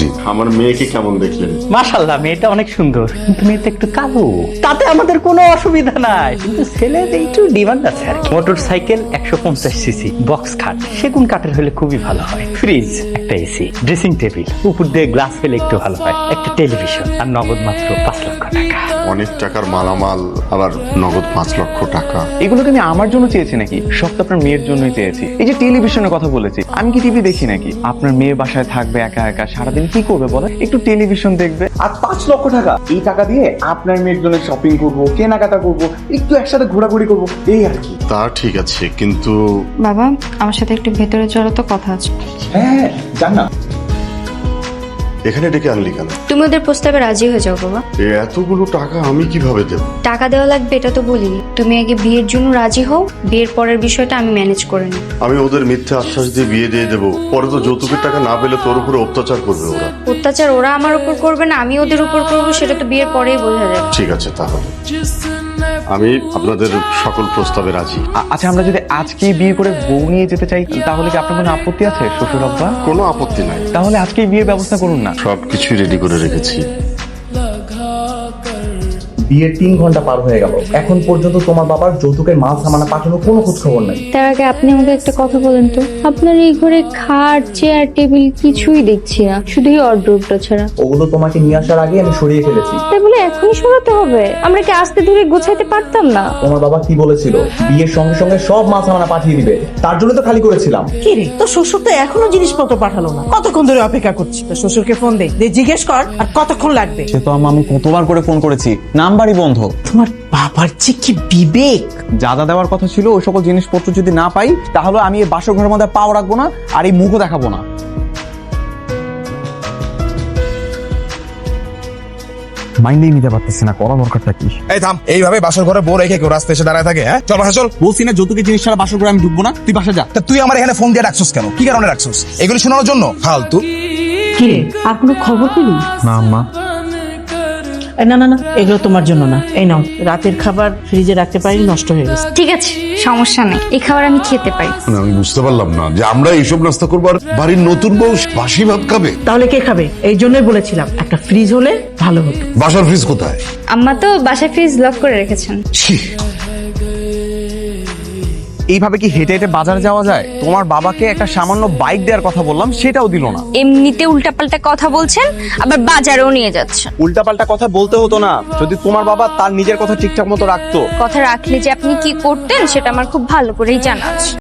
জি, আমার মেয়েকে কেমন দেখলেন? মাশাআল্লাহ, মেয়েটা অনেক সুন্দর, কিন্তু মেয়েটা একটু কালো। তাতে আমাদের কোনো অসুবিধা নাই, কিন্তু ছেলের একটু ডিমান্ড আছে আর কি। মোটর সাইকেল 150 সিসি, বক্স খাট সেগুন কাঠের হলে খুবই ভালো হয়। ফ্রিজ, একটা এসি, ড্রেসিং টেবিল, উপর দিয়ে গ্লাস ফেলে একটু ভালো হয়, একটা টেলিভিশন, আর নগদ মাত্র 5 লক্ষ টাকা। অনেক টাকার মালামাল, আবার নগদ 5 লক্ষ টাকা। এগুলো কি আমি আমার জন্য চেয়েছি নাকি? সব তো আপনার মেয়ের জন্যই চেয়েছি। এই যে টেলিভিশনের কথা বলেছি, আমি কি টিভি দেখি নাকি? আপনার মেয়ে বাসায় থাকবে একা একা, সারাদিন কি করবে বলেন? একটু টেলিভিশন দেখবে। আর 5 লক্ষ টাকা, এই টাকা দিয়ে আপনার মেয়ের জন্য শপিং করব, কেনাকাটা করব, একটু একসাথে ঘোরাঘুরি করব, এই আর কি। তা ঠিক আছে, কিন্তু বাবা, আমার সাথে একটু ভেতরে চলো তো, কথা আছে। হ্যাঁ, জান না। এখানে ডেকে আনলি কেন? তুমি ওদের প্রস্তাবে রাজি হয়ে যাও বাবা। এতগুলো টাকা আমি কিভাবে দেব? টাকা দেওয়া লাগবে এটা তো বলিনি। তুমি আগে বিয়ের জন্য রাজি হও, বিয়ের পরের বিষয়টা আমি ম্যানেজ করে নিই। আমি ওদের মিথ্যে আশ্বাস দিয়ে বিয়ে দিয়ে দেবো, পরে তো যৌতুকের টাকা না পেলে তোর উপরে অত্যাচার করবে ওরা। অত্যাচার ওরা আমার উপর করবে না, আমি ওদের উপর করবো, সেটা তো বিয়ের পরেই বোঝা যাবে। ঠিক আছে, তাহলে আমি আপনাদের সকল প্রস্তাবে রাজি। আচ্ছা, আমরা যদি আজকেই বিয়ে করে বউ নিয়ে যেতে চাই, তাহলে কি আপনার কোনো আপত্তি আছে শ্বশুর আব্বা? কোনো আপত্তি নাই, তাহলে আজকেই বিয়ের ব্যবস্থা করুন না। সবকিছু রেডি করে রেখেছি। বিয়ের 3 ঘন্টা পার হয়ে গেল, এখন পর্যন্ত তোমার বাবার যৌতুকের মাল সামানা পাঠানোর কোনো খোঁজ খবর নাই। তার আগে আপনি আমাকে একটা কথা বলেন তো, আপনার এই ঘরে খাট, চেয়ার, টেবিল কিছুই দেখছি না, শুধু এই অর্ডারটা ছাড়া। ওগুলো তোমাকে নিয়ে আসার আগে আমি সরিয়ে ফেলেছি। তাই বলে এখনই সরাতে হবে? আমরা কি আস্তে ধীরে গোছাইতে পারতাম না? তোমার বাবা কি বলেছিল, বিয়ের সঙ্গে সঙ্গে সব মাল সামানা পাঠিয়ে দিবে, তার জন্য তো খালি করেছিলাম। কি রে, তোর শ্বশুর তো এখনো জিনিসপত্র পাঠালো না, কতক্ষণ ধরে অপেক্ষা করছি? তোর শ্বশুরকে ফোন দে, জিজ্ঞেস কর আর কতক্ষণ লাগবে। সে তো আমি কতবার করে ফোন করেছি, নাম্বারই বন্ধ। তোমার বাবার যে কি বিবেক! যা যা দেওয়ার কথা ছিল ওই সকল জিনিসপত্র যদি না পাই, তাহলে আমি এই বাসর ঘরের মধ্যে পাও রাখবো না, আর এই মুখও দেখাবো না। মাইন্ডেই নিতে পারতেছি না, করা দরকারটা কি? এই থাম, এইভাবে বাসর ঘরে বউ রেখে কেউ রাস্তায় এসে দাঁড়ায় থাকে? হ্যাঁ, চল বাসা চল। বলছি না যৌতুকের জিনিস ছাড়া বাসর ঘরে আমি ঢুকবো না, তুই বাসা যা। তা তুই আমার এখানে ফোন দিয়ে রাখছিস কেন? কি কারণে রাখছিস? এগুলি শোনানোর জন্য? ফালতু। কি রে, আর কোনো খবর পেলি? না আম্মা। না না না, এগুলো তোমার জন্য না। এই নাও, রাতের খাবার ফ্রিজে রাখতে পারি, নষ্ট হয়ে গেছে। ঠিক আছে, সমস্যা নেই, এই খাবার আমি খেতে পারি। আমি বুঝতে পারলাম না যে আমরা এইসব নাস্তা করবো আর বাড়ির নতুন বউ বাসি ভাত খাবে। তাহলে কে খাবে? এই জন্যই বলেছিলাম একটা ফ্রিজ হলে ভালো হতো। বাসার ফ্রিজ কোথায়? আম্মা তো বাসায় ফ্রিজ লক করে রেখেছেন। ছি, এইভাবে কি হেঁটে হেঁটে বাজার যাওয়া যায়? তোমার বাবাকে একটা সামান্য বাইক দেওয়ার কথা বললাম, সেটাও দিল না। এমনিতে উল্টাপাল্টা কথা বলছেন, আবার বাজারেও নিয়ে যাচ্ছেন। উল্টাপাল্টা কথা বলতে হতো না যদি তোমার বাবা তার নিজের কথা ঠিকঠাক মতো রাখতো। কথা রাখলে যে আপনি কি করতেন সেটা আমার খুব ভালো করেই জানা আছে।